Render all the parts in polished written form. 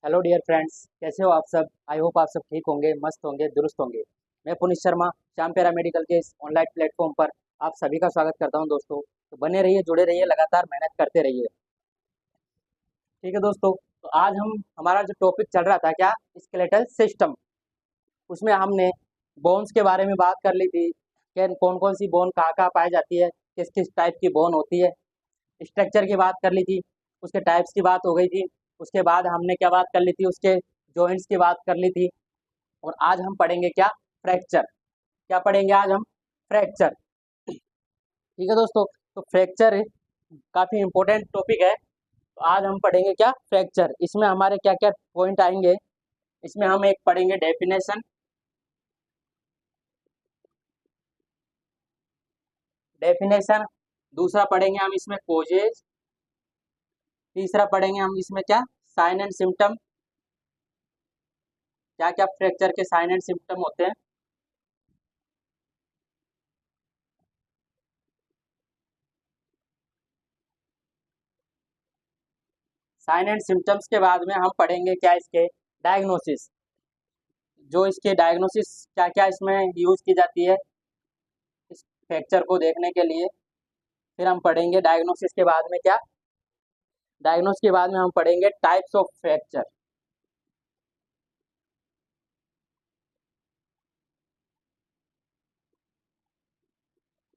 Hello dear friends, कैसे हो आप सब। आई होप आप सब ठीक होंगे, मस्त होंगे, दुरुस्त होंगे। मैं पुनीत शर्मा, श्याम पैरा मेडिकल के इस ऑनलाइन प्लेटफॉर्म पर आप सभी का स्वागत करता हूं दोस्तों। तो बने रहिए, जुड़े रहिए, लगातार मेहनत करते रहिए। ठीक है दोस्तों, तो आज हमारा जो टॉपिक चल रहा था क्या, स्केलेटल सिस्टम। उसमें हमने बोन्स के बारे में बात कर ली थी कि कौन कौन सी बोन कहाँ कहाँ पाई जाती है, किस किस टाइप की बोन होती है। स्ट्रक्चर की बात कर ली थी, उसके टाइप्स की बात हो गई थी। उसके बाद हमने क्या बात कर ली थी, उसके जॉइंट्स की बात कर ली थी। और आज हम पढ़ेंगे क्या, फ्रैक्चर। क्या पढ़ेंगे आज हम, फ्रैक्चर। ठीक है दोस्तों, तो फ्रैक्चर काफ़ी इंपॉर्टेंट टॉपिक है। तो आज हम पढ़ेंगे क्या, फ्रैक्चर। इसमें हमारे क्या क्या पॉइंट आएंगे। इसमें हम एक पढ़ेंगे डेफिनेशन, डेफिनेशन। दूसरा पढ़ेंगे हम इसमें कोजेज। तीसरा पढ़ेंगे हम इसमें क्या, साइन एंड सिम्टम। क्या क्या फ्रैक्चर के साइन एंड सिम्टम होते हैं। साइन एंड सिम्टम्स के बाद में हम पढ़ेंगे क्या, इसके डायग्नोसिस। जो इसके डायग्नोसिस क्या क्या इसमें यूज की जाती है इस फ्रैक्चर को देखने के लिए। फिर हम पढ़ेंगे डायग्नोसिस के बाद में क्या, डायग्नोस के बाद में हम पढ़ेंगे टाइप्स ऑफ फ्रैक्चर।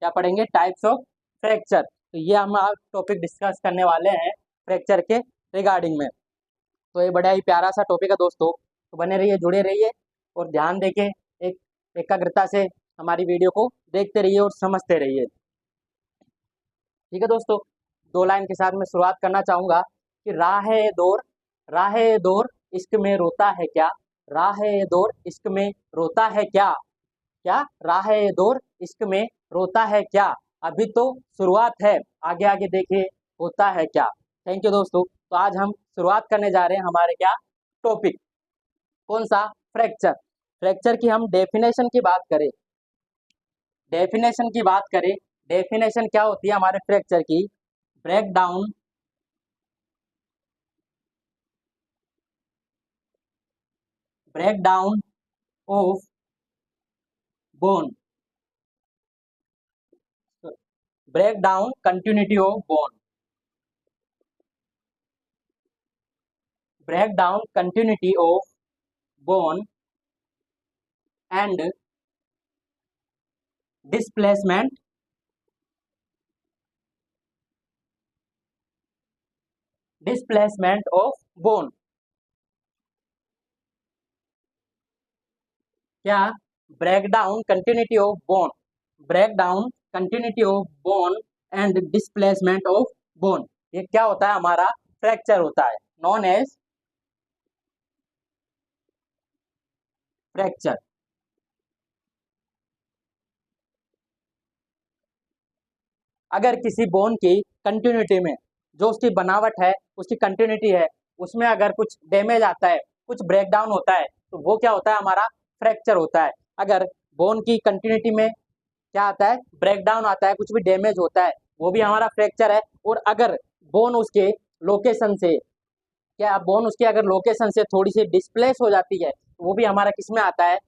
क्या पढ़ेंगे, टाइप्स ऑफ फ्रैक्चर। तो ये हम आज टॉपिक डिस्कस करने वाले हैं फ्रैक्चर के रिगार्डिंग में। तो ये बड़ा ही प्यारा सा टॉपिक है दोस्तों। तो बने रहिए, जुड़े रहिए और ध्यान देके एक एकाग्रता से हमारी वीडियो को देखते रहिए और समझते रहिए। ठीक है दोस्तों, दो लाइन के साथ मैं शुरुआत करना चाहूंगा कि राहे दूर इश्क में रोता है क्या, राहे दूर इश्क में रोता है क्या, क्या राहे दूर इश्क में रोता है क्या, अभी तो शुरुआत है, आगे आगे देखिए होता है क्या। थैंक यू दोस्तों। तो आज हम शुरुआत करने जा रहे हैं हमारे क्या, टॉपिक। कौन सा, फ्रैक्चर। फ्रैक्चर की हम डेफिनेशन की बात करें, डेफिनेशन की बात करें, डेफिनेशन क्या होती है हमारे फ्रैक्चर की, break down, break down of bone, break down continuity of bone, break down continuity of bone and displacement, displacement of bone। क्या, break down continuity of bone, break down continuity of bone and displacement of bone. ये क्या होता है, हमारा fracture होता है, known as fracture. अगर किसी बोन की कंटिन्यूटी में, जो उसकी बनावट है, उसकी कंटिन्यूटी है, उसमें अगर कुछ डैमेज आता है, कुछ ब्रेक डाउन होता है, तो वो क्या होता है, हमारा फ्रैक्चर होता है। अगर बोन की कंटिन्यूटी में क्या आता है, ब्रेक डाउन आता है, कुछ भी डैमेज होता है, वो भी हमारा फ्रैक्चर है। और अगर बोन उसके लोकेशन से, क्या बोन उसके अगर लोकेशन से थोड़ी सी डिस्प्लेस हो जाती है, तो वो भी हमारा किस में आता है,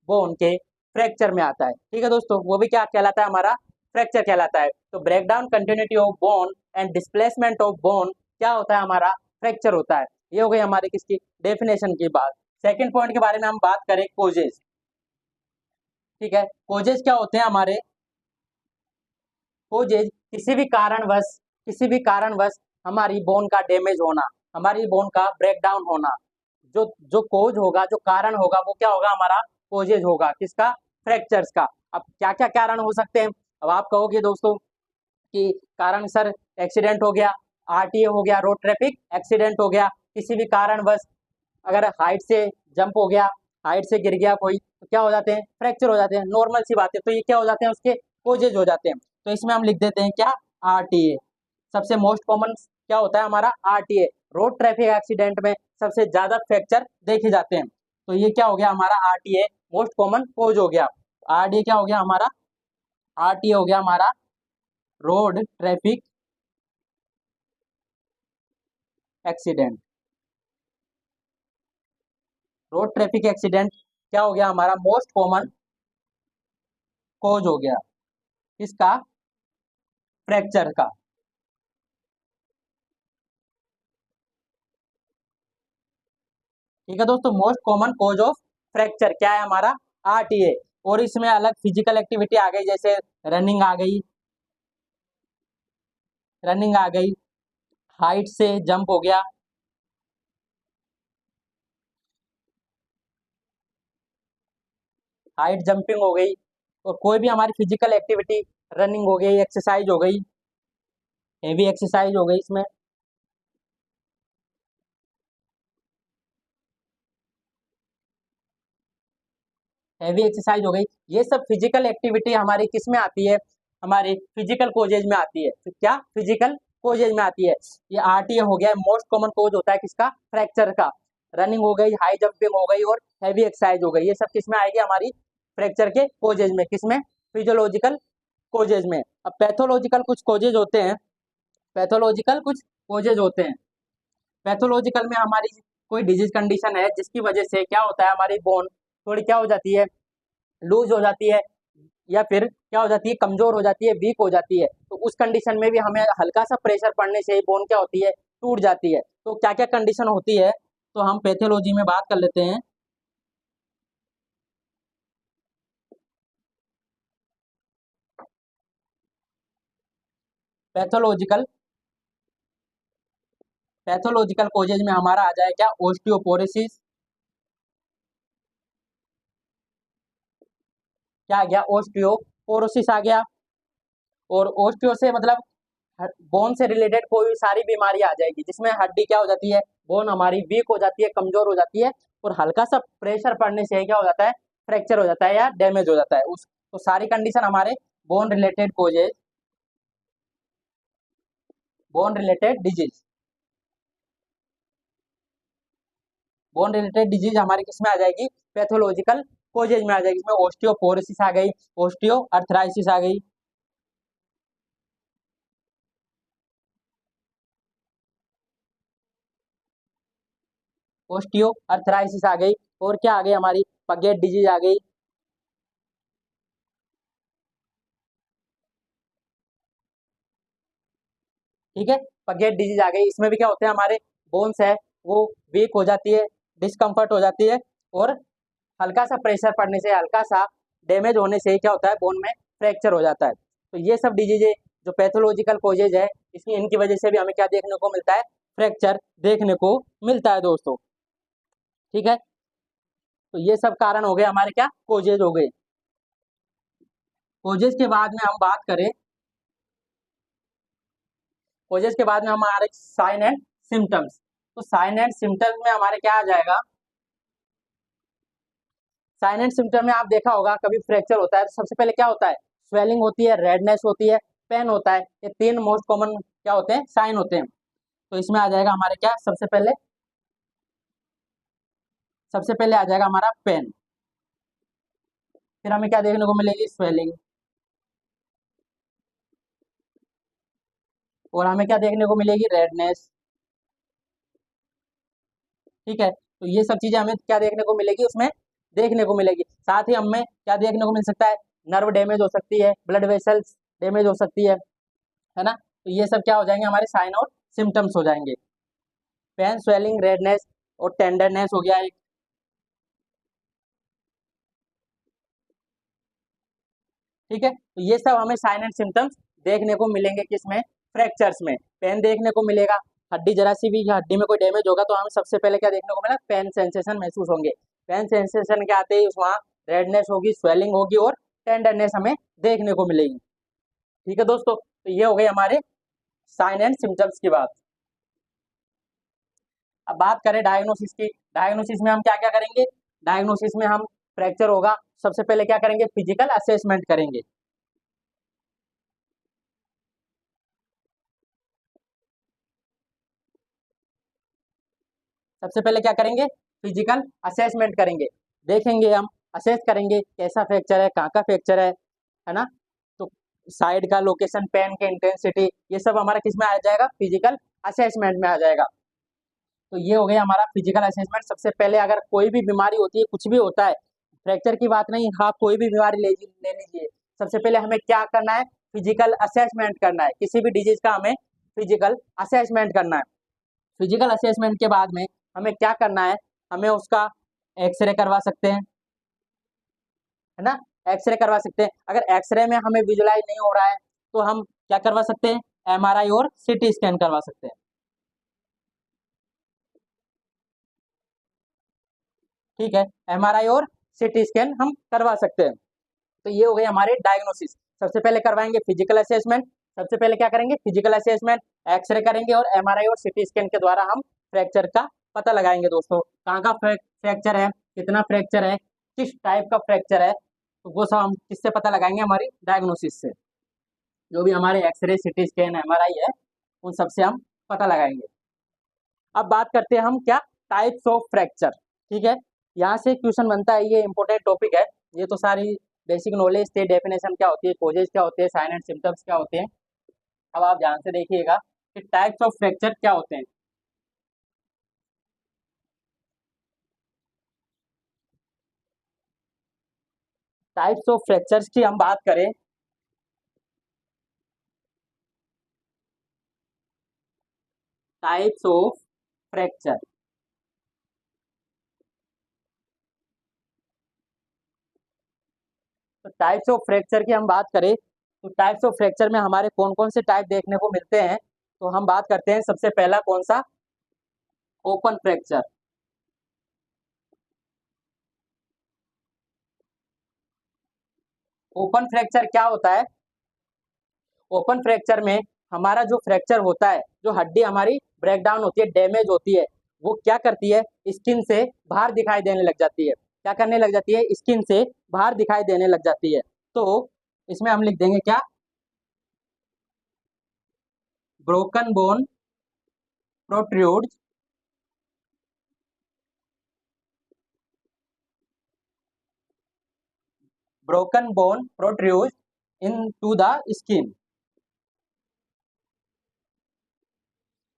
बोन के फ्रैक्चर में आता है। ठीक है दोस्तों, वो भी क्या कहलाता है, हमारा फ्रैक्चर कहलाता है। तो break down continuity of bone and displacement of bone क्या होता है, हमारा फ्रैक्चर होता है। ये हो गई हमारी किसकी, डेफिनेशन की बात। सेकेंड पॉइंट के बारे में हम बात करें, कोजेज। ठीक है, कोजेज क्या होते हैं हमारे, कोजेज किसी भी कारणवश हमारी बोन का डैमेज होना, हमारी बोन का ब्रेक डाउन होना, जो जो कोज होगा, जो कारण होगा, वो क्या होगा, हमारा कोजेज होगा, किसका, फ्रैक्चर्स का। अब क्या क्या कारण हो सकते हैं। अब आप कहोगे दोस्तों कि कारण सर, एक्सीडेंट हो गया, आरटीए हो गया, रोड ट्रैफिक एक्सीडेंट हो गया, किसी भी कारणवश अगर हाइट से जंप हो गया, हाइट से गिर गया कोई, तो क्या हो जाते हैं, फ्रैक्चर हो जाते हैं, नॉर्मल सी बात है। तो ये क्या हो जाते हैं, उसके कोजेज हो जाते हैं। तो इसमें हम लिख देते हैं क्या, आरटीए। सबसे मोस्ट कॉमन क्या होता है, हमारा आरटीए। रोड ट्रैफिक एक्सीडेंट में सबसे ज्यादा फ्रैक्चर देखे जाते हैं। तो ये क्या हो गया, हमारा आरटीए मोस्ट कॉमन कोज हो गया। आरटीए क्या हो गया हमारा, आरटीए हो गया हमारा road traffic accident. Road traffic accident क्या हो गया हमारा, मोस्ट कॉमन कॉज हो गया इसका, फ्रैक्चर का। ठीक है दोस्तों, most common cause of fracture क्या है हमारा, आरटीए। और इसमें अलग फिजिकल एक्टिविटी आ गई, जैसे रनिंग आ गई, रनिंग आ गई, हाइट से जंप हो गया, हाइट जंपिंग हो गई, और कोई भी हमारी फिजिकल एक्टिविटी, रनिंग हो गई, एक्सरसाइज हो गई, हेवी एक्सरसाइज हो गई इसमें। हैवी एक्सरसाइज हो गई, ये सब फिजिकल एक्टिविटी हमारी किस में आती है, हमारी फिजिकल कोजेज में आती है। तो क्या फिजिकल कोजेज में आती है, ये आरटीए हो गया, मोस्ट कॉमन कोज होता है किसका, फ्रैक्चर का। रनिंग हो गई, हाई जंपिंग हो गई, और हैवी एक्सरसाइज हो गई, ये सब किस में आएगी हमारी, फ्रैक्चर के कोजेज में, किसमें, फिजियोलॉजिकल कोजेज में। अब पैथोलॉजिकल कुछ कोजेज होते हैं, पैथोलॉजिकल कुछ कोजेज होते हैं। पैथोलॉजिकल में हमारी कोई डिजीज कंडीशन है जिसकी वजह से क्या होता है, हमारी बोन थोड़ी क्या हो जाती है, लूज हो जाती है, या फिर क्या हो जाती है, कमजोर हो जाती है, वीक हो जाती है। तो उस कंडीशन में भी हमें हल्का सा प्रेशर पड़ने से ही बोन क्या होती है, टूट जाती है। तो क्या क्या कंडीशन होती है, तो हम पैथोलॉजी में बात कर लेते हैं। पैथोलॉजिकल पैथोलॉजिकल कोजेज में हमारा आ जाए क्या, ओस्टियोपोरोसिस, क्या आ गया, ओस्टियोपोरोसिस आ गया। और ओस्टियो से मतलब बोन से रिलेटेड कोई भी सारी बीमारी आ जाएगी जिसमें हड्डी क्या हो जाती है, बोन हमारी वीक हो जाती है, कमजोर हो जाती है, और हल्का सा प्रेशर पड़ने से क्या हो जाता है, फ्रैक्चर हो जाता है या डैमेज हो जाता है उस। तो सारी कंडीशन हमारे bone related causes, bone related disease, bone related disease हमारी किसमें आ जाएगी, पैथोलॉजिकल कोजेज में आ जाएगी। इसमें ओस्टियोपोरोसिस आ गई, ओस्टियो अर्थराइसिस आ गई, ओस्टियो अर्थराइसिस आ गई, और क्या आ गई हमारी, पगेट डिजीज आ गई। ठीक है, पगेट डिजीज आ गई, इसमें भी क्या होते हैं, हमारे बोन्स है वो वीक हो जाती है, डिस्कम्फर्ट हो जाती है, और हल्का सा प्रेशर पड़ने से, हल्का सा डैमेज होने से क्या होता है, बोन में फ्रैक्चर हो जाता है। तो ये सब डिजीज जो पैथोलॉजिकल कॉजेज है, इसकी इनकी वजह से भी हमें क्या देखने को मिलता है, फ्रैक्चर देखने को मिलता है दोस्तों। ठीक है, तो ये सब कारण हो गए हमारे क्या, कोजेज हो गए। कोजेज के बाद में हम बात करें, कोजेज के बाद में हमारे साइन एंड सिम्टम्स। तो साइन एंड सिम्टम्स में हमारे क्या आ जाएगा, साइन एंड सिम्टम में आप देखा होगा, कभी फ्रैक्चर होता है तो सबसे पहले क्या होता है, स्वेलिंग होती है, रेडनेस होती है, पेन होता है। ये तीन मोस्ट कॉमन क्या होते हैं, साइन होते हैं। तो इसमें आ जाएगा हमारे क्या, सबसे पहले आ जाएगा हमारा पेन, फिर हमें क्या देखने को मिलेगी, स्वेलिंग, और हमें क्या देखने को मिलेगी, रेडनेस। ठीक है, तो ये सब चीजें हमें क्या देखने को मिलेगी, उसमें देखने को मिलेगी। साथ ही हमें क्या देखने को मिल सकता है, नर्व डैमेज हो सकती है, ब्लड वेसल्स डैमेज हो सकती है ना। तो ये सब क्या हो जाएंगे, हमारे साइन और सिम्टम्स हो जाएंगे। पेन, स्वेलिंग, रेडनेस, और टेंडरनेस हो गया एक। ठीक है, तो ये सब हमें साइन एंड सिम्टम्स देखने को मिलेंगे किसमें, फ्रैक्चर्स में। पेन देखने को मिलेगा, हड्डी जरा सी भी हड्डी में कोई डैमेज होगा तो हमें सबसे पहले क्या देखने को मिला, पेन सेंसेशन महसूस होंगे। पेन सेंसेशन के आते ही वहाँ रेडनेस होगी, स्वेलिंग होगी, और टेंडरनेस हमें देखने को मिलेगी। ठीक है दोस्तों, तो ये हो गई हमारे साइन एंड सिम्टम्स की बात। अब बात करें डायग्नोसिस की। डायग्नोसिस में हम क्या क्या करेंगे, डायग्नोसिस में हम फ्रैक्चर होगा, सबसे पहले क्या करेंगे, फिजिकल असेसमेंट करेंगे। सबसे पहले क्या करेंगे, फिजिकल असेसमेंट करेंगे, देखेंगे हम, असेस करेंगे कैसा फ्रैक्चर है, कहाँ का फ्रैक्चर है ना। तो साइड का लोकेशन, पेन के इंटेंसिटी, ये सब हमारा किस में आ जाएगा, फिजिकल असेसमेंट में आ जाएगा। तो ये हो गया हमारा फिजिकल असेसमेंट। सबसे पहले अगर कोई भी बीमारी होती है, कुछ भी होता है, फ्रैक्चर की बात नहीं, हाँ कोई भी बीमारी ले लीजिए, सबसे पहले हमें क्या करना है, फिजिकल असेसमेंट करना है। किसी भी डिजीज का हमें फिजिकल असेसमेंट करना है। फिजिकल असेसमेंट के बाद में हमें क्या करना है, हमें उसका एक्सरे करवा सकते हैं, है ना, एक्सरे करवा सकते हैं। अगर एक्सरे में हमें विजुलाइज नहीं हो रहा है तो हम क्या करवा सकते हैं, एमआरआई और सीटी स्कैन करवा सकते हैं। ठीक है, एमआरआई और सीटी स्कैन हम करवा सकते हैं। तो ये हो गए हमारे डायग्नोसिस। सबसे पहले करवाएंगे फिजिकल असेसमेंट। सबसे पहले क्या करेंगे, फिजिकल असेसमेंट, एक्सरे करेंगे और एमआरआई और सीटी स्कैन के द्वारा हम फ्रैक्चर का पता लगाएंगे। दोस्तों कहाँ का फ्रैक्चर है, कितना फ्रैक्चर है, किस टाइप का फ्रैक्चर है, तो वो सब हम किससे पता लगाएंगे, हमारी डायग्नोसिस से। जो भी हमारे एक्सरे, सीटी स्कैन, एमआरआई है, उन सबसे हम पता लगाएंगे। अब बात करते हैं हम क्या, टाइप्स ऑफ फ्रैक्चर। ठीक है, यहाँ से क्वेश्चन बनता है, ये इंपॉर्टेंट टॉपिक है। ये तो सारी बेसिक नॉलेज थे, डेफिनेशन क्या होती है, कोजेज क्या होते हैं, साइन एंड सिम्टम्स क्या होते हैं। अब आप ध्यान से देखिएगा कि टाइप्स ऑफ फ्रैक्चर क्या होते हैं। टाइप्स ऑफ फ्रैक्चर्स की हम बात करें, टाइप्स ऑफ फ्रैक्चर, तो टाइप्स ऑफ फ्रैक्चर की हम बात करें तो टाइप्स ऑफ फ्रैक्चर में हमारे कौन कौन से टाइप देखने को मिलते हैं, तो हम बात करते हैं सबसे पहला कौन सा, ओपन फ्रैक्चर। ओपन फ्रैक्चर क्या होता है, ओपन फ्रैक्चर में हमारा जो फ्रैक्चर होता है, जो हड्डी हमारी ब्रेक डाउन होती है, डैमेज होती है, वो क्या करती है, स्किन से बाहर दिखाई देने लग जाती है। क्या करने लग जाती है, स्किन से बाहर दिखाई देने लग जाती है। तो इसमें हम लिख देंगे क्या, broken bone protrudes, broken bone protrudes into the skin.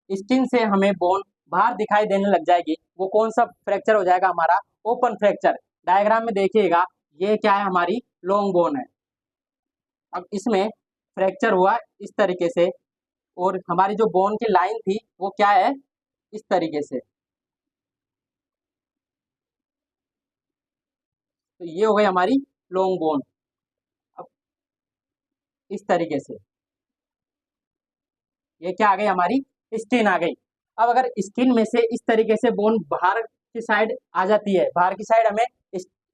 Skin से हमें बोन बाहर दिखाई देने लग जाएगी, वो कौन सा फ्रैक्चर हो जाएगा, हमारा ओपन फ्रैक्चर। डायग्राम में देखिएगा, ये क्या है, हमारी लॉन्ग बोन है। अब इसमें फ्रैक्चर हुआ इस तरीके से, और हमारी जो बोन की लाइन थी वो क्या है, इस तरीके से। तो ये हो गई हमारी लॉन्ग बोन। अब इस तरीके से ये क्या आ गई, हमारी स्किन आ गई। अब अगर स्किन में से इस तरीके से बोन बाहर की साइड आ जाती है, बाहर की साइड हमें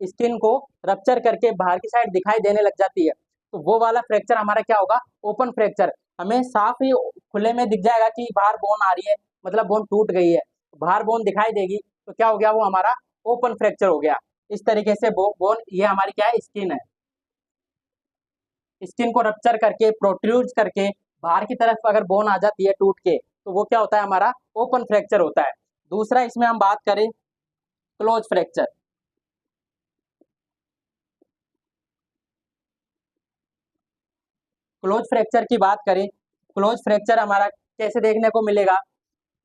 स्किन को रप्चर करके बाहर की साइड दिखाई देने लग जाती है, तो वो वाला फ्रैक्चर हमारा क्या होगा, ओपन फ्रैक्चर। हमें साफ ही खुले में दिख जाएगा कि बाहर बोन आ रही है, मतलब बोन टूट गई है, बाहर बोन दिखाई देगी, तो क्या हो गया, वो हमारा ओपन फ्रैक्चर हो गया। इस तरीके से बोन, ये हमारी क्या है, स्किन है, स्किन को रप्चर करके, प्रोट्रूड करके बाहर की तरफ अगर बोन आ जाती है टूट के, तो वो क्या होता है, हमारा ओपन फ्रैक्चर होता है। दूसरा इसमें हम बात करें क्लोज फ्रैक्चर। क्लोज फ्रैक्चर की बात करें, क्लोज फ्रैक्चर हमारा कैसे देखने को मिलेगा,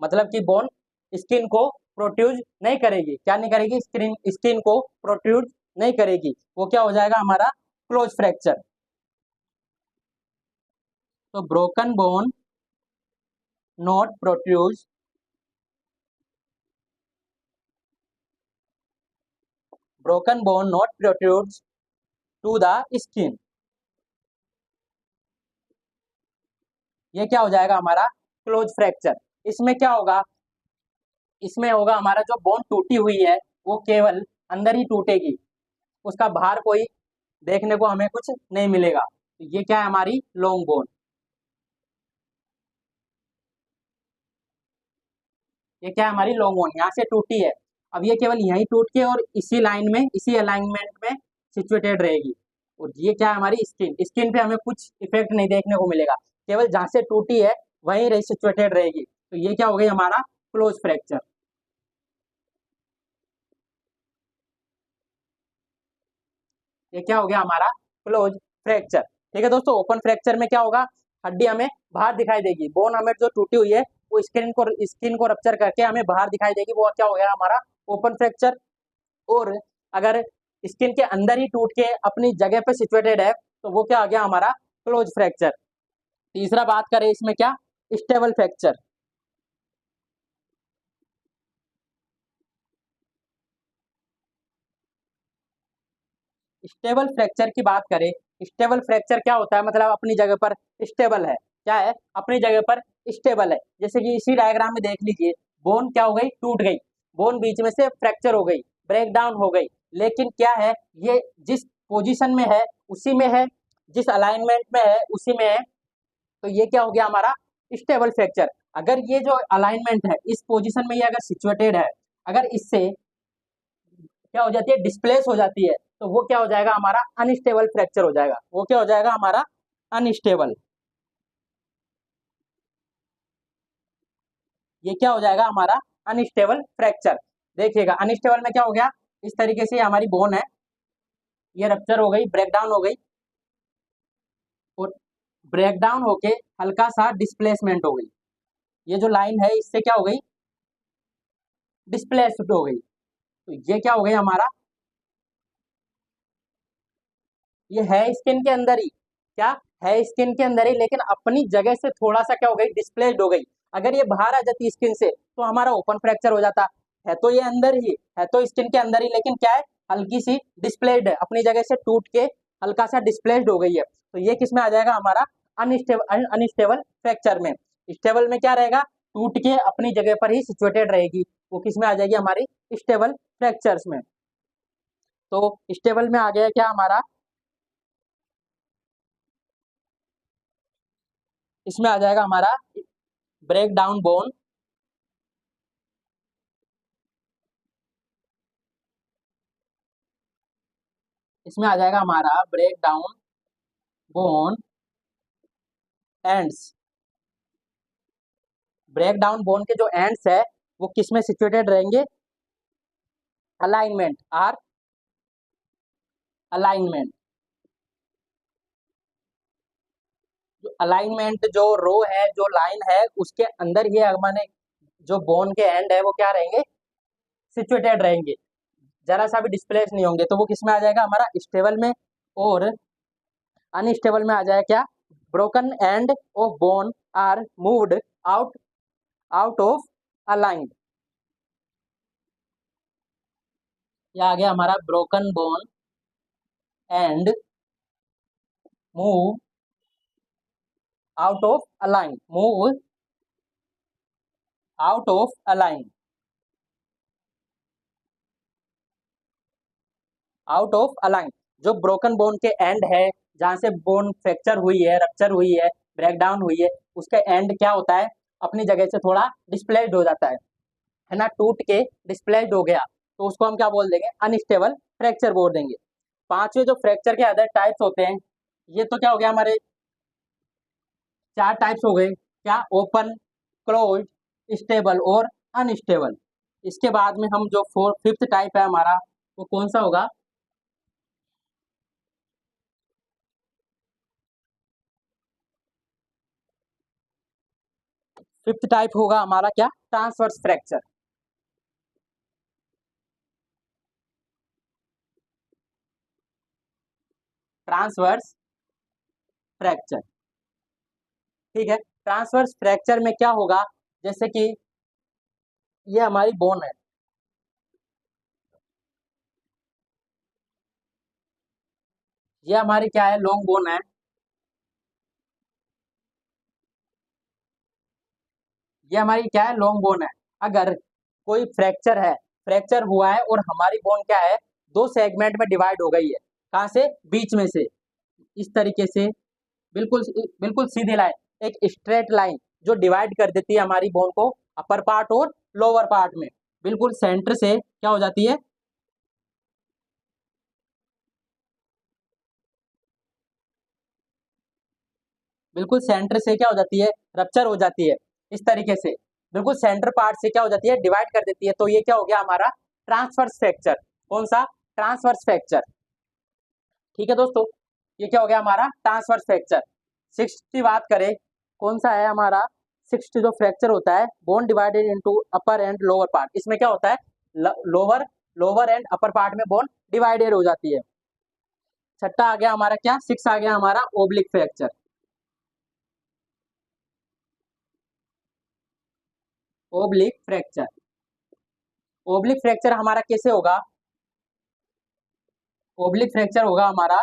मतलब कि बोन स्किन को प्रोट्यूज नहीं करेगी, क्या नहीं करेगी, स्किन स्किन को प्रोट्यूज नहीं करेगी, वो क्या हो जाएगा, हमारा क्लोज फ्रैक्चर। तो broken bone not protrude, broken bone not protrudes to the skin, ये क्या हो जाएगा, हमारा क्लोज फ्रैक्चर। इसमें क्या होगा, इसमें होगा हमारा जो बोन टूटी हुई है वो केवल अंदर ही टूटेगी, उसका बाहर कोई देखने को हमें कुछ नहीं मिलेगा। तो ये क्या है, हमारी लॉन्ग बोन, ये क्या है, हमारी लॉन्ग बोन यहाँ से टूटी है। अब ये केवल यहीं टूट के और इसी लाइन में, इसी अलाइनमेंट में सिचुएटेड रहेगी। और ये क्या है, हमारी स्किन, स्किन पे हमें कुछ इफेक्ट नहीं देखने को मिलेगा, केवल जहाँ से टूटी है वहीं रही सिचुएटेड रहेगी। तो ये क्या हो गई, हमारा क्लोज फ्रैक्चर। ये क्या हो गया, हमारा क्लोज फ्रैक्चर। ठीक है दोस्तों, ओपन फ्रैक्चर में क्या होगा, हड्डी हमें बाहर दिखाई देगी, बोन हमें जो टूटी हुई है वो स्किन को रप्चर करके हमें बाहर दिखाई देगी, वो क्या हो गया हमारा ओपन फ्रैक्चर। और अगर स्किन के अंदर ही टूट के अपनी जगह पे सिचुएटेड है तो वो क्या आ गया हमारा क्लोज फ्रैक्चर। तीसरा बात करें इसमें क्या, स्टेबल फ्रैक्चर। स्टेबल फ्रैक्चर की बात करें, स्टेबल फ्रैक्चर क्या होता है, मतलब अपनी जगह पर स्टेबल है, क्या है अपनी जगह पर स्टेबल है। जैसे कि इसी डायग्राम में देख लीजिए, बोन क्या हो गई, टूट गई, बोन बीच में से फ्रैक्चर हो गई, ब्रेक डाउन हो गई, लेकिन क्या है ये जिस पोजीशन में है उसी में है, जिस अलाइनमेंट में है उसी में है, तो ये क्या हो गया हमारा स्टेबल फ्रैक्चर। अगर ये जो अलाइनमेंट है इस पोजीशन में ये अगर सिचुएटेड है, अगर इससे क्या हो जाती है डिस्प्लेस हो जाती है, तो वो क्या हो जाएगा हमारा अनस्टेबल फ्रैक्चर हो जाएगा, वो क्या हो जाएगा हमारा अनस्टेबल। ये क्या हो जाएगा हमारा अनस्टेबल फ्रैक्चर। देखिएगा अनस्टेबल में क्या हो गया, इस तरीके से हमारी बोन है, ये रप्चर हो गई, ब्रेकडाउन हो गई, और ब्रेकडाउन होके हल्का सा डिस्प्लेसमेंट हो गई, ये जो लाइन है इससे क्या हो गई डिस्प्लेस्ड हो गई, तो ये क्या हो गई हमारा, ये है स्किन के अंदर ही, क्या है स्किन के अंदर ही, लेकिन अपनी जगह से थोड़ा सा क्या हो गई डिस्प्लेस्ड हो गई। अगर ये बाहर आ जाती स्किन से तो हमारा ओपन फ्रैक्चर हो जाता, है तो ये अंदर ही है, तो स्किन के अंदर ही, लेकिन क्या है हल्की सी डिस्प्लेस्ड है, अपनी जगह से टूट के हल्का सा डिस्प्लेस्ड हो गई है, तो ये किस में आ जाएगा हमारा अनस्टेबल फ्रैक्चर में। स्टेबल में क्या रहेगा, टूट के अपनी जगह पर ही सिचुएटेड रहेगी, वो किस में आ जाएगी हमारी स्टेबल फ्रैक्चर्स में। तो स्टेबल में आ गया क्या हमारा, इसमें आ जाएगा हमारा ब्रेक डाउन बोन, इसमें आ जाएगा हमारा break down bone ends. Break down bone के जो एंड्स है वो किस में सिचुएटेड रहेंगे, अलाइनमेंट आर अलाइनमेंट, जो अलाइनमेंट जो रो है जो लाइन है उसके अंदर ही मैंने जो बोन के एंड है वो क्या रहेंगे सिचुएटेड रहेंगे, जरा सा भी डिस्प्लेस नहीं होंगे, तो वो किस में आ जाएगा हमारा स्टेबल में। और अनस्टेबल में आ जाएगा क्या, broken end of bone are moved out out of align. ये आ गया हमारा broken bone end move out of align, move out of align, out of align. जो ब्रोकन बोन के एंड है, जहां से बोन फ्रैक्चर हुई है, रप्चर हुई है, ब्रेकडाउन हुई है, उसके एंड क्या होता है अपनी जगह से थोड़ा डिस्प्लेस्ड हो जाता है ना, टूट के डिस्प्लेस्ड हो गया, तो उसको हम क्या बोल देंगे अनस्टेबल फ्रैक्चर बोल देंगे। पांचवे जो फ्रैक्चर के अदर टाइप्स होते हैं, ये तो क्या हो गया हमारे चार टाइप्स हो गए, क्या ओपन, क्लोज, स्टेबल और अनस्टेबल। इसके बाद में हम जो फिफ्थ टाइप है हमारा वो कौन सा होगा, फिफ्थ टाइप होगा हमारा क्या, ट्रांसवर्स फ्रैक्चर। ट्रांसवर्स फ्रैक्चर, ठीक है। ट्रांसवर्स फ्रैक्चर में क्या होगा, जैसे कि ये हमारी बोन है, ये हमारी क्या है लॉन्ग बोन है, ये हमारी क्या है लॉन्ग बोन है। अगर कोई फ्रैक्चर है, फ्रैक्चर हुआ है और हमारी बोन क्या है दो सेगमेंट में डिवाइड हो गई है, कहाँ से बीच में से, इस तरीके से बिल्कुल बिल्कुल सीधी लाइन, एक स्ट्रेट लाइन जो डिवाइड कर देती है हमारी बोन को अपर पार्ट और लोअर पार्ट में, बिल्कुल सेंटर से क्या हो जाती है, बिल्कुल सेंटर से क्या हो जाती है रप्चर हो जाती है, इस तरीके से बिल्कुल सेंटर पार्ट से क्या हो जाती है डिवाइड कर देती है, तो ये क्या हो गया हमारा ट्रांसवर्स फ्रैक्चर। कौन सा, ट्रांसवर्स फ्रैक्चर, ठीक है दोस्तों, ये क्या हो गया हमारा ट्रांसवर्स फ्रैक्चर। सिक्स की बात करें, कौन सा है हमारा सिक्स्थ जो फ्रैक्चर होता है, bone divided into upper and lower part, इसमें क्या होता है, lower lower and upper part में बोन डिवाइडेड हो जाती है। छठा आ गया हमारा क्या, सिक्स आ गया हमारा oblique fracture. Oblique fracture, oblique fracture हमारा कैसे होगा, ओब्लिक फ्रैक्चर होगा हमारा,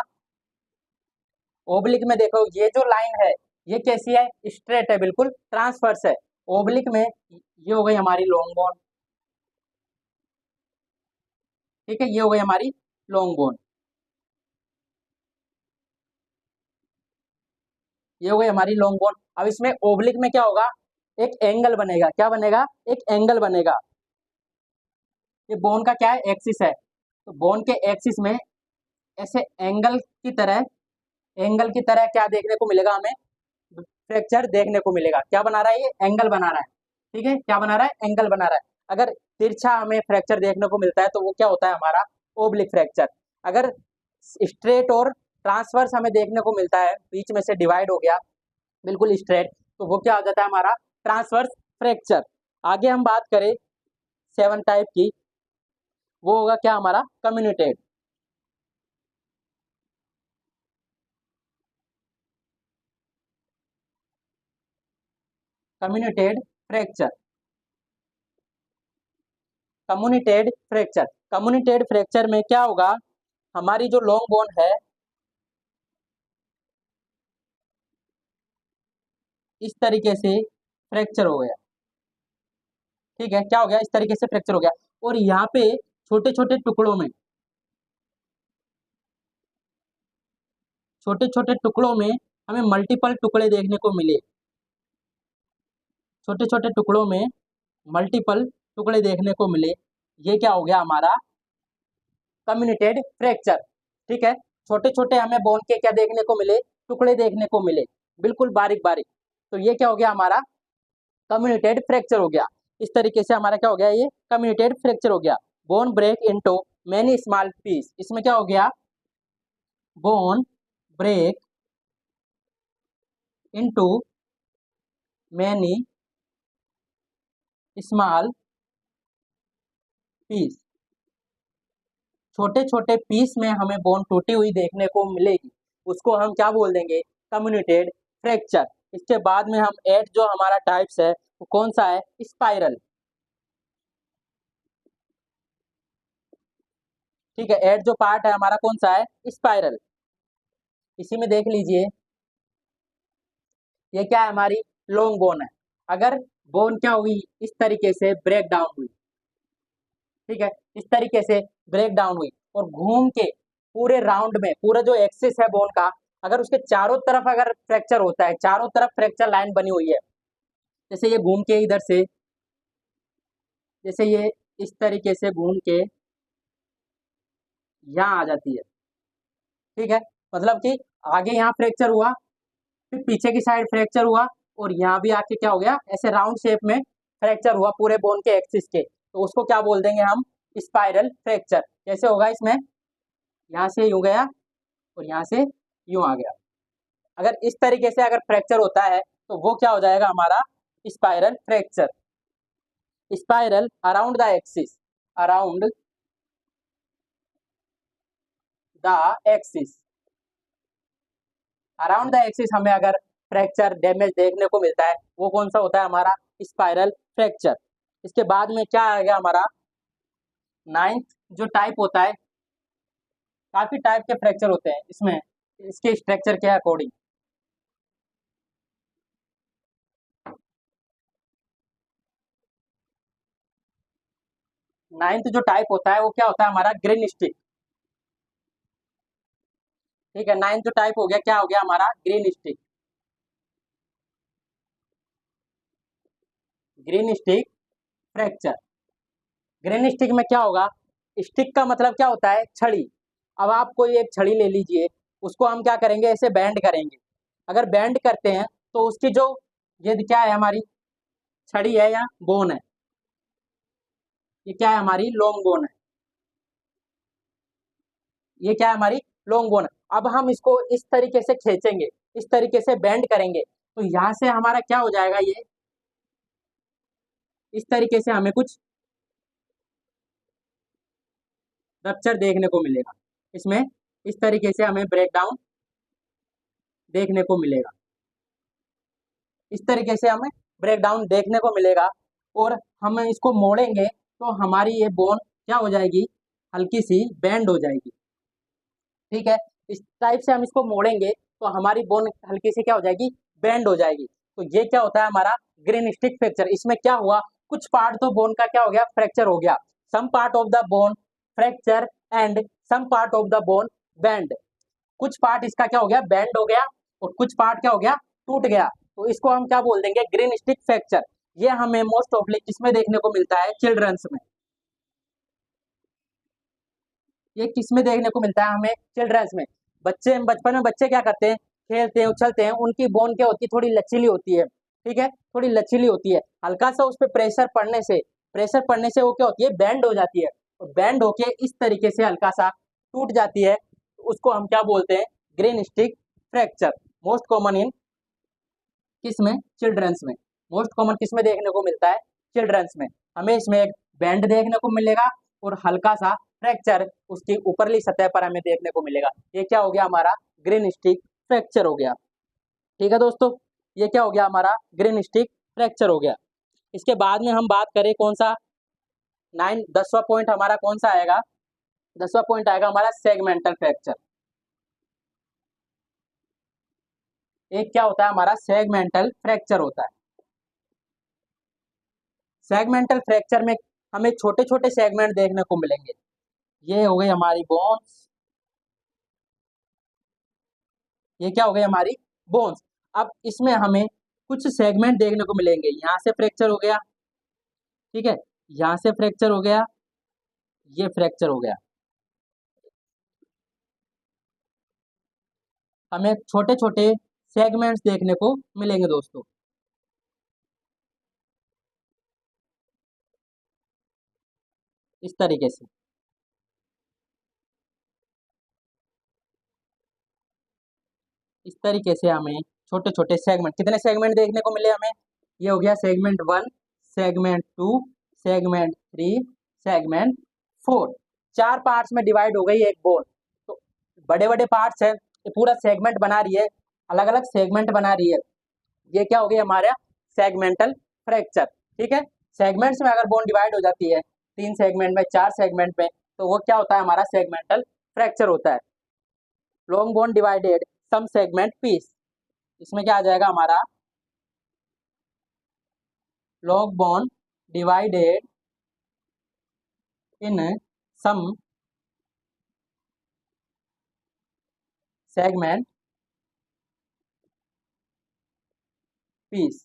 ओब्लिक में देखो ये जो लाइन है ये कैसी है, स्ट्रेट है, बिल्कुल ट्रांसवर्स है। ओब्लिक में ये हो गई हमारी लॉन्ग बोन, ठीक है, ये हो गई हमारी लॉन्ग बोन, ये हो गई हमारी लॉन्ग बोन। अब इसमें ओब्लिक में क्या होगा, एक एंगल बनेगा, क्या बनेगा, एक एंगल बनेगा। ये बोन का क्या है, एक्सिस है, तो बोन के एक्सिस में ऐसे एंगल की तरह क्या देखने को मिलेगा हमें, फ्रैक्चर देखने को मिलेगा। क्या बना रहा है, ये एंगल बना रहा है, ठीक है, क्या बना रहा है, एंगल बना रहा है। अगर तिरछा हमें फ्रैक्चर देखने को मिलता है तो वो क्या होता है हमारा ओब्लिक फ्रैक्चर। अगर स्ट्रेट और ट्रांसवर्स हमें देखने को मिलता है, बीच में से डिवाइड हो गया बिल्कुल स्ट्रेट, तो वो क्या हो जाता है हमारा ट्रांसवर्स फ्रैक्चर। आगे हम बात करें सेवन टाइप की, वो होगा क्या हमारा कम्युनिटेड। कम्युनिटेड फ्रैक्चर, कम्युनिटेड फ्रैक्चर, कम्युनिटेड फ्रैक्चर में क्या होगा, हमारी जो लॉन्ग बोन है इस तरीके से फ्रैक्चर हो गया, ठीक है, क्या हो गया, इस तरीके से फ्रैक्चर हो गया, और यहाँ पे छोटे छोटे टुकड़ों में, छोटे छोटे टुकड़ों में हमें मल्टीपल टुकड़े देखने को मिले, छोटे छोटे टुकड़ों में मल्टीपल टुकड़े देखने को मिले, ये क्या हो गया हमारा कम्युनिटेड फ्रैक्चर, ठीक है। छोटे छोटे हमें बोन के क्या देखने को मिले, टुकड़े देखने को मिले, बिल्कुल बारीक बारीक, तो ये क्या हो गया हमारा कम्युनिटेड फ्रैक्चर हो गया। इस तरीके से हमारा क्या हो गया, ये कम्युनिटेड फ्रैक्चर हो गया। Bone break into many small piece, इसमें क्या हो गया, bone break into many small piece, छोटे छोटे पीस में हमें बोन टूटी हुई देखने को मिलेगी, उसको हम क्या बोल देंगे, कम्युनिटेड फ्रैक्चर। इसके बाद में हम एट जो हमारा टाइप्स है वो कौन सा है, स्पाइरल, ठीक है, एट जो पार्ट है हमारा कौन सा है, स्पाइरल। इसी में देख लीजिए ये क्या है, हमारी लॉन्ग बोन है। अगर बोन क्या हुई, इस तरीके से ब्रेक डाउन हुई, ठीक है, इस तरीके से ब्रेक डाउन हुई और घूम के पूरे राउंड में, पूरा जो एक्सिस है बोन का, अगर उसके चारों तरफ अगर फ्रैक्चर होता है, चारों तरफ फ्रैक्चर लाइन बनी हुई है, जैसे ये घूम के इधर से, जैसे ये इस तरीके से घूम के यहाँ आ जाती है, ठीक है, मतलब कि आगे यहाँ फ्रैक्चर हुआ, फिर पीछे की साइड फ्रैक्चर हुआ, और यहाँ भी आके क्या हो गया, ऐसे राउंड शेप में फ्रैक्चर हुआ पूरे बोन के एक्सिस के, तो उसको क्या बोल देंगे हम, स्पाइरल फ्रैक्चर। कैसे होगा इसमें, यहाँ से यूं गया और यहाँ से यूं आ गया। अगर इस तरीके से अगर फ्रैक्चर होता है तो वो क्या हो जाएगा हमारा spiral fracture. Spiral around the axis, around the axis, around the axis हमें अगर फ्रैक्चर डैमेज देखने को मिलता है वो कौन सा होता है हमारा स्पाइरल फ्रैक्चर। इसके बाद में क्या आ गया हमारा नाइन्थ जो टाइप होता है, काफी टाइप के फ्रैक्चर होते हैं इसमें, इसके स्ट्रक्चर के अकॉर्डिंग। नाइन्थ जो टाइप होता है वो क्या होता है हमारा ग्रीन स्टिक, ठीक है, नाइन्थ जो टाइप हो गया क्या हो गया हमारा green stick, green stick fracture. Green stick में क्या होगा, स्टिक का मतलब क्या होता है, छड़ी। अब आप कोई एक छड़ी ले लीजिए, उसको हम क्या करेंगे, ऐसे बैंड करेंगे, अगर बैंड करते हैं तो उसकी जो ये क्या है हमारी छड़ी है या बोन है, ये क्या है हमारी लॉन्ग बोन है, ये क्या है हमारी लॉन्ग बोन है। अब हम इसको इस तरीके से खींचेंगे, इस तरीके से बेंड करेंगे, तो यहाँ से हमारा क्या हो जाएगा, ये इस तरीके से हमें कुछ रप्चर देखने को मिलेगा। इसमें इस तरीके से हमें ब्रेकडाउन देखने को मिलेगा। इस तरीके से हमें ब्रेकडाउन देखने को मिलेगा और हम इसको मोड़ेंगे तो हमारी ये बोन क्या हो जाएगी, हल्की सी बेंड हो जाएगी। ठीक है, इस टाइप से हम इसको मोड़ेंगे तो हमारी बोन हल्की सी क्या हो जाएगी, बेंड हो जाएगी। तो ये क्या होता है हमारा ग्रीन स्टिक फ्रैक्चर। इसमें क्या हुआ, कुछ पार्ट तो बोन का क्या हो गया, फ्रैक्चर हो गया। Some part of the bone fracture and some part of the bone bend. कुछ पार्ट इसका क्या हो गया, बेंड हो गया और कुछ पार्ट क्या हो गया, टूट गया। तो इसको हम क्या बोल देंगे, ग्रीन स्टिक फ्रैक्चर। ये हमें मोस्ट ऑफली किसमें देखने को मिलता है, चिल्ड्रंस में। ये किसमें देखने को मिलता है हमें, चिल्ड्रंस में। बच्चे बचपन में बच्चे क्या करते हैं, खेलते हैं उछलते हैं, उनकी बोन क्या होती है, थोड़ी लचीली होती है। ठीक है, थोड़ी लचीली होती है। हल्का सा उस पर प्रेशर पड़ने से वो क्या होती है, बैंड हो जाती है। और बैंड होके इस तरीके से हल्का सा टूट जाती है। उसको हम क्या बोलते हैं, green stick fracture. Most common in किसमें, चिल्ड्रंस में। मोस्ट कॉमन किसमें देखने को मिलता है, चिल्ड्रंस में। हमें इसमें एक बैंड देखने को मिलेगा और हल्का सा फ्रैक्चर उसकी ऊपरली सतह पर हमें देखने को मिलेगा। ये क्या हो गया हमारा, ग्रीन स्टिक फ्रैक्चर हो गया। ठीक है दोस्तों, ये क्या हो गया हमारा, ग्रीन स्टिक फ्रैक्चर हो गया। इसके बाद में हम बात करें कौन सा, 10वां पॉइंट हमारा कौन सा आएगा, 10वां पॉइंट आएगा हमारा सेगमेंटल फ्रैक्चर। एक क्या होता है हमारा, सेगमेंटल फ्रैक्चर होता है। सेगमेंटल फ्रैक्चर में हमें छोटे छोटे सेगमेंट देखने को मिलेंगे। ये हो गई हमारी बोन्स, ये क्या हो गई हमारी बोन्स। अब इसमें हमें कुछ सेगमेंट देखने को मिलेंगे। यहाँ से फ्रैक्चर हो गया, ठीक है, यहाँ से फ्रैक्चर हो गया, ये फ्रैक्चर हो गया। हमें छोटे छोटे सेगमेंट्स देखने को मिलेंगे दोस्तों। इस तरीके से, इस तरीके से हमें छोटे छोटे सेगमेंट, कितने सेगमेंट देखने को मिले हमें, ये हो गया segment 1, segment 2, segment 3, segment 4। 4 parts में डिवाइड हो गई एक बोन। तो बड़े बड़े पार्ट्स है, ये पूरा सेगमेंट बना रही है, अलग अलग सेगमेंट बना रही है। ये क्या हो गई हमारा सेगमेंटल फ्रैक्चर। ठीक है, सेगमेंट्स में अगर बोन डिवाइड हो जाती है 3 सेगमेंट में, 4 सेगमेंट में, तो वो क्या होता है हमारा सेगमेंटल फ्रैक्चर होता है। Long bone divided some segment piece, इसमें क्या आ जाएगा हमारा, long bone divided in some segment piece.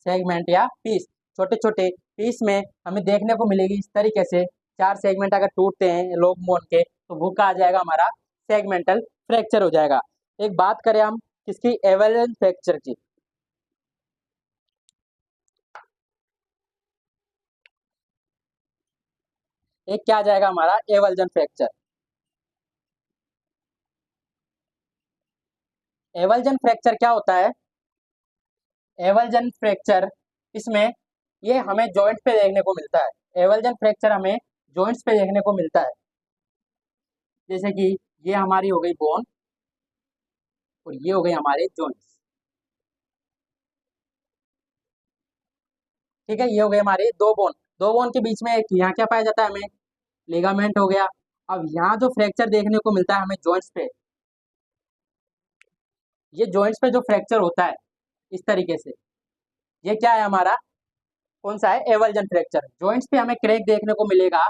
Segment या पीस, छोटे छोटे पीस में हमें देखने को मिलेगी इस तरीके से। 4 सेगमेंट अगर टूटते हैं लॉन्ग बोन के तो वो क्या आ जाएगा हमारा, सेगमेंटल फ्रैक्चर हो जाएगा। एक बात करें हम किसकी, एवलजन फ्रैक्चर की। एक क्या आ जाएगा हमारा, एवलजन फ्रैक्चर। एवलजन फ्रैक्चर क्या होता है, एवलजन फ्रैक्चर इसमें ये हमें जॉइंट पे देखने को मिलता है। एवलजन फ्रैक्चर हमें जॉइंट्स पे देखने को मिलता है। जैसे कि ये हमारी हो गई बोन और ये हो गई हमारे जॉइंट्स। ठीक है, ये हो गए हमारे दो बोन के बीच में एक यहाँ क्या पाया जाता है हमें, लिगामेंट हो गया। अब यहाँ जो फ्रैक्चर देखने को मिलता है हमें जॉइंट्स पे, ये जॉइंट्स पे जो फ्रैक्चर होता है इस तरीके से, ये क्या है हमारा, कौन सा है, एवलजन फ्रैक्चर। जॉइंट्स पे हमें क्रैक देखने को मिलेगा,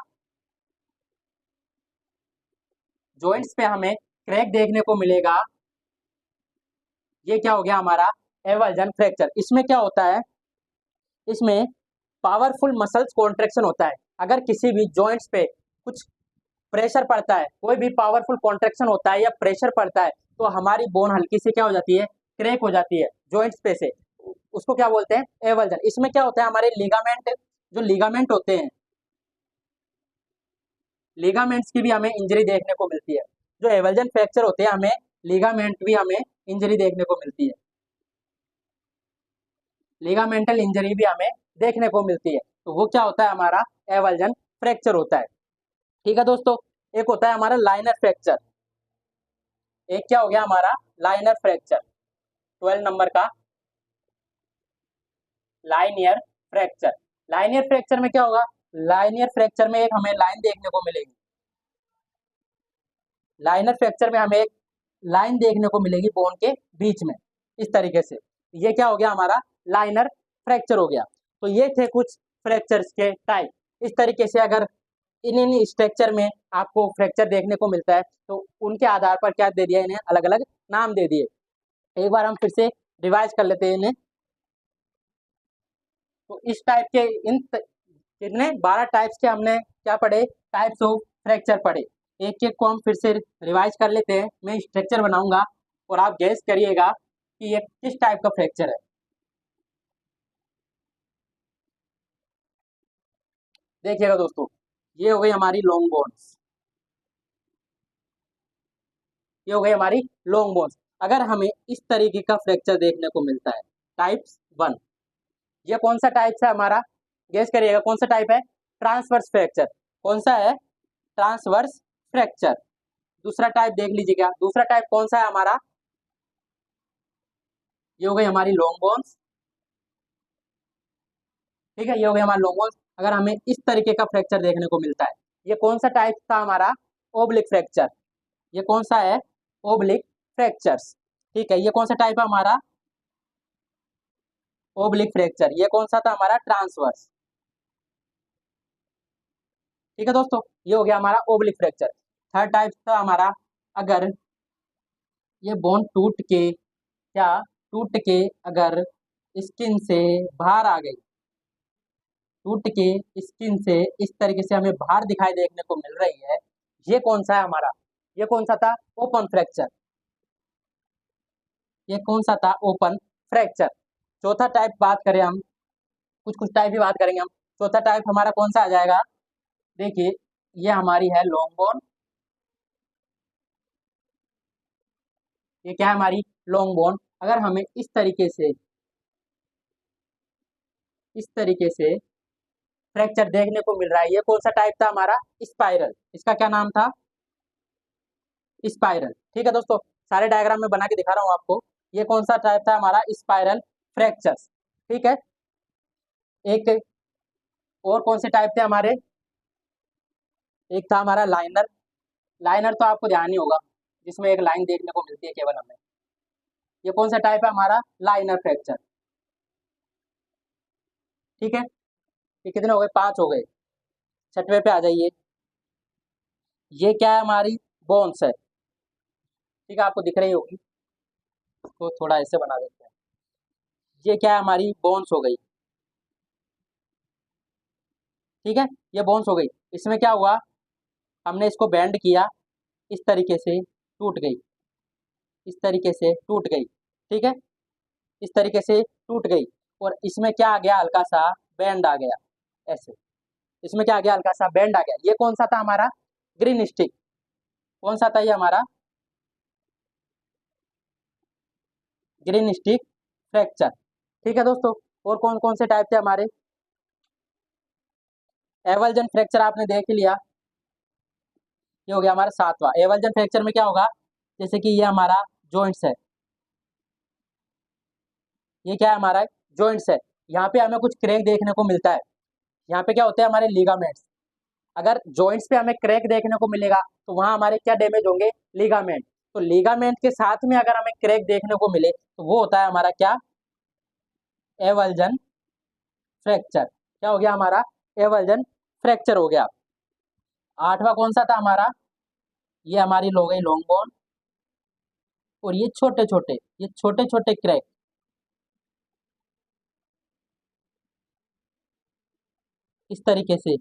जॉइंट्स पे हमें क्रैक देखने को मिलेगा। ये क्या हो गया हमारा, एवलजन फ्रैक्चर। इसमें क्या होता है, इसमें पावरफुल मसल्स कॉन्ट्रेक्शन होता है। अगर किसी भी जॉइंट्स पे कुछ प्रेशर पड़ता है, कोई भी पावरफुल कॉन्ट्रेक्शन होता है या प्रेशर पड़ता है, तो हमारी बोन हल्की से क्या हो जाती है, क्रैक हो जाती है जॉइंट्स पे से। उसको क्या बोलते हैं, एवल्जन। इसमें क्या होता है, हमारे लिगामेंट, जो लिगामेंट होते हैं, लिगामेंट्स की भी हमें इंजरी देखने को मिलती है। जो एवल्जन फ्रैक्चर होते हैं हमें लिगामेंट भी हमें इंजरी देखने को मिलती है। लिगामेंटल इंजरी भी हमें देखने को मिलती है। तो वो क्या होता है, हमारा एवल्जन फ्रैक्चर होता है। ठीक है दोस्तों, एक होता है हमारा लाइनर फ्रैक्चर। एक क्या हो गया हमारा लाइनर फ्रैक्चर, 12 नंबर का लाइनियर फ्रैक्चर। लाइनियर फ्रैक्चर में क्या होगा, लाइनियर फ्रैक्चर में एक हमें लाइन देखने को मिलेगी, लाइनर फ्रैक्चर में हमें एक लाइन देखने को मिलेगी बोन के बीच में, इस तरीके से। ये क्या हो गया हमारा लाइनर फ्रैक्चर हो गया। तो ये थे कुछ फ्रैक्चर्स के टाइप। इस तरीके से अगर इन स्ट्रक्चर में आपको फ्रैक्चर देखने को मिलता है तो उनके आधार पर क्या दे दिया, इन्हें अलग अलग नाम दे दिए। एक बार हम फिर से रिवाइज कर लेते हैं इन्हें। तो इस टाइप के इन कितने 12 टाइप्स के हमने क्या पढ़े, टाइप्स ऑफ फ्रैक्चर पढ़े। एक एक को हम फिर से रिवाइज कर लेते हैं। मैं स्ट्रक्चर बनाऊंगा और आप गैस करिएगा कि ये किस टाइप का फ्रैक्चर है। देखिएगा दोस्तों, ये हो गई हमारी लॉन्ग बोन्स, ये हो गई हमारी लॉन्ग बोन्स। अगर हमें इस तरीके का फ्रैक्चर देखने को मिलता है, टाइप्स 1, ये कौन सा टाइप है हमारा, गेस करिएगा कौन सा टाइप है, ट्रांसवर्स फ्रैक्चर। कौन सा है, ट्रांसवर्स फ्रैक्चर। दूसरा टाइप देख लीजिए, क्या दूसरा टाइप कौन सा है हमारा, ये हो गई हमारी लॉन्ग बोन्स। ठीक है, ये हो गई हमारी लॉन्ग बोन्स। अगर हमें इस तरीके का फ्रैक्चर देखने को मिलता है, ये कौन सा टाइप था हमारा, ओब्लिक फ्रैक्चर। ये कौन सा है, ओब्लिक फ्रैक्चर्स। ठीक है, ये कौन सा टाइप है हमारा, ओब्लिक फ्रैक्चर। ये कौन सा था हमारा, ट्रांसवर्स। ठीक है दोस्तों, ये हो गया हमारा ओब्लिक फ्रैक्चर। थर्ड टाइप था हमारा, अगर ये बोन टूट के, क्या टूट के अगर स्किन से बाहर आ गई, टूट के स्किन से इस तरीके से हमें बाहर दिखाई देखने को मिल रही है, ये कौन सा है हमारा, ये कौन सा था, ओपन फ्रैक्चर। ये कौन सा था, ओपन फ्रैक्चर। चौथा टाइप बात करें हम, कुछ कुछ टाइप ही बात करेंगे हम। चौथा टाइप हमारा कौन सा आ जाएगा, देखिए ये हमारी है लॉन्ग बोन। ये क्या है हमारी लॉन्ग बोन। अगर हमें इस तरीके से फ्रैक्चर देखने को मिल रहा है, ये कौन सा टाइप था हमारा, स्पाइरल। इसका क्या नाम था, स्पाइरल। ठीक है दोस्तों, सारे डायग्राम में बना के दिखा रहा हूँ आपको। ये कौन सा टाइप था हमारा, स्पाइरल फ्रैक्चर्स। ठीक है, एक और कौन से टाइप थे हमारे, एक था हमारा लाइनर। लाइनर तो आपको ध्यान ही होगा, जिसमें एक लाइन देखने को मिलती है केवल हमें। ये कौन सा टाइप है हमारा, लाइनर फ्रैक्चर। ठीक है, ये कितने हो गए, 5 हो गए। छठवें पे आ जाइए। ये क्या है, हमारी बोन्स है। ठीक है, आपको दिख रही होगी, इसको थोड़ा ऐसे बना देते हैं। ये क्या है, हमारी बोन्स हो गई। ठीक है, ये बोन्स हो गई। इसमें क्या हुआ, हमने इसको बेंड किया, इस तरीके से टूट गई, इस तरीके से टूट गई। ठीक है, इस तरीके से टूट गई। और इसमें क्या आ गया, हल्का सा बैंड आ गया, ऐसे। इसमें क्या आ गया, हल्का सा बैंड आ गया। ये कौन सा था हमारा, ग्रीन स्टिक। कौन सा था ये हमारा, ग्रीन स्टिक फ्रैक्चर। ठीक है दोस्तों, और कौन कौन से टाइप थे हमारे, एवल्जन फ्रैक्चर आपने देख लिया, ये हो गया हमारा 7वां। एवल्जन फ्रैक्चर में क्या होगा, जैसे कि ये हमारा जॉइंट्स है, ये क्या है हमारा, जॉइंट्स है। यहाँ पे हमें कुछ क्रैक देखने को मिलता है। यहाँ पे क्या होते हैं हमारे लिगामेंट्स। अगर जॉइंट्स पे हमें क्रैक देखने को मिलेगा तो वहां हमारे क्या डैमेज होंगे, लिगामेंट। तो लिगामेंट के साथ में अगर हमें क्रैक देखने को मिले तो वो होता है हमारा क्या, एवल्जन फ्रैक्चर। क्या हो गया हमारा, एवल्जन फ्रैक्चर हो गया। 8वां कौन सा था हमारा, ये हमारी हो गई लॉन्ग बोन। और ये छोटे छोटे क्रैक, इस तरीके से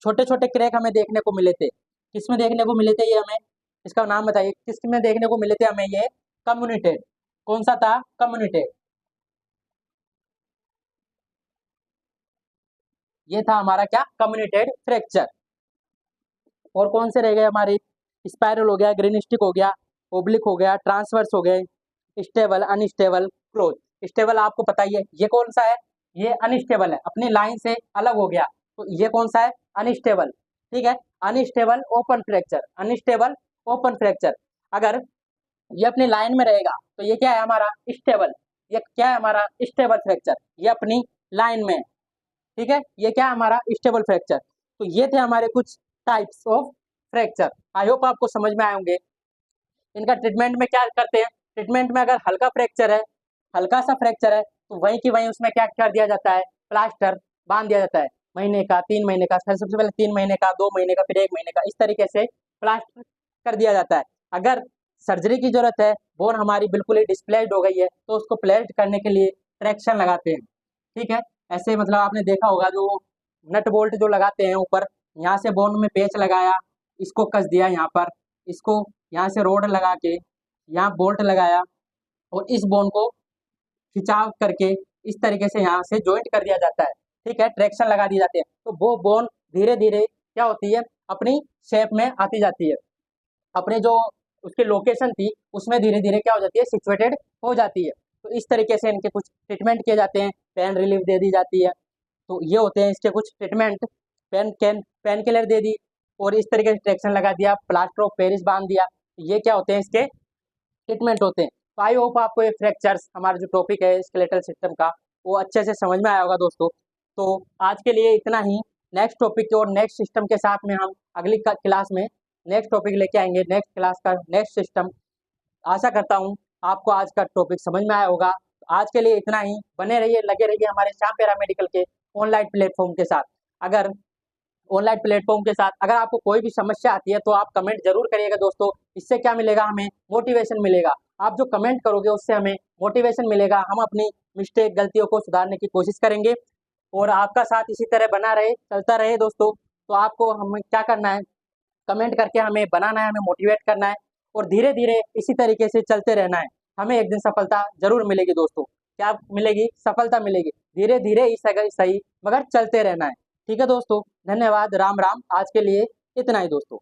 छोटे छोटे क्रैक हमें देखने को मिले थे। किसमें देखने को मिले थे ये हमें, इसका नाम बताइए, किसमें देखने को मिले थे हमें ये, कम्युनिटेड। कौन सा था, कम्युनिटेड। ये था हमारा क्या, कम्युनिटेड फ्रैक्चर। और कौन से रह गए हमारे, स्पाइरल हो गया, ग्रीन स्टिक हो गया, ओब्लिक हो गया, ट्रांसवर्स हो गए, स्टेबल, अनस्टेबल, क्लोज। स्टेबल आपको पता ही है, ये कौन सा है, ये अनस्टेबल है, अपनी लाइन से अलग हो गया, तो ये कौन सा है, अनस्टेबल। ठीक है, unstable open fracture, unstable open fracture. अगर ये अपनी लाइन में रहेगा तो ये क्या है हमारा, स्टेबल। ये क्या है हमारा, स्टेबल फ्रैक्चर, ये अपनी लाइन में है। ठीक है, ये क्या है हमारा, स्टेबल फ्रैक्चर। तो ये थे हमारे कुछ types of fracture. I hope आपको समझ में आए होंगे। इनका ट्रीटमेंट में क्या करते हैं, ट्रीटमेंट में अगर हल्का फ्रैक्चर है, हल्का सा फ्रैक्चर है, तो वहीं की वहीं उसमें क्या कर दिया जाता है, प्लास्टर बांध दिया जाता है, महीने का, 3 महीने का, सबसे पहले 3 महीने का, 2 महीने का, फिर 1 महीने का, इस तरीके से प्लास्टर कर दिया जाता है। अगर सर्जरी की जरूरत है, बोन हमारी बिल्कुल ही डिस्प्लेस्ड हो गई है, तो उसको प्लेस्ड करने के लिए ट्रैक्शन लगाते हैं। ठीक है, ऐसे मतलब आपने देखा होगा जो नट बोल्ट जो लगाते हैं ऊपर, यहाँ से बोन में पेच लगाया, इसको कस दिया यहाँ पर, इसको यहाँ से रोड लगा के यहाँ बोल्ट लगाया, और इस बोन को खिंचाव करके इस तरीके से यहाँ से जॉइंट कर दिया जाता है। ठीक है, ट्रैक्शन लगा दिए जाते हैं, तो वो बोन धीरे धीरे क्या होती है, अपनी शेप में आती जाती है, अपने जो उसकी लोकेशन थी उसमें धीरे धीरे क्या हो जाती है, सिचुएटेड हो जाती है। तो इस तरीके से इनके कुछ ट्रीटमेंट किए जाते हैं, पेन रिलीफ दे दी जाती है। तो ये होते हैं इसके कुछ ट्रीटमेंट, पेन किलर दे दी, और इस तरीके से ट्रैक्शन लगा दिया, प्लास्टर ऑफ पेरिस बांध दिया। ये क्या होते हैं, इसके ट्रीटमेंट होते हैं। तो आई होप आपको ये फ्रैक्चर्स, हमारा जो टॉपिक है स्केलेटल सिस्टम का, वो अच्छे से समझ में आया होगा दोस्तों। तो आज के लिए इतना ही। नेक्स्ट टॉपिक और नेक्स्ट सिस्टम के साथ में हम अगली क्लास में नेक्स्ट टॉपिक लेके आएंगे, नेक्स्ट क्लास का नेक्स्ट सिस्टम। आशा करता हूँ आपको आज का टॉपिक समझ में आया होगा। आज के लिए इतना ही। बने रहिए, लगे रहिए हमारे श्याम पैरामेडिकल के ऑनलाइन प्लेटफॉर्म के साथ। अगर ऑनलाइन प्लेटफॉर्म के साथ अगर आपको कोई भी समस्या आती है तो आप कमेंट जरूर करिएगा दोस्तों। इससे क्या मिलेगा, हमें मोटिवेशन मिलेगा। आप जो कमेंट करोगे उससे हमें मोटिवेशन मिलेगा, हम अपनी मिस्टेक गलतियों को सुधारने की कोशिश करेंगे, और आपका साथ इसी तरह बना रहे, चलता रहे दोस्तों। तो आपको हमें क्या करना है, कमेंट करके हमें बनाना है, हमें मोटिवेट करना है, और धीरे धीरे इसी तरीके से चलते रहना है। हमें एक दिन सफलता जरूर मिलेगी दोस्तों। क्या मिलेगी, सफलता मिलेगी। धीरे धीरे ही सही मगर चलते रहना है। ठीक है दोस्तों, धन्यवाद, राम राम। आज के लिए इतना ही दोस्तों।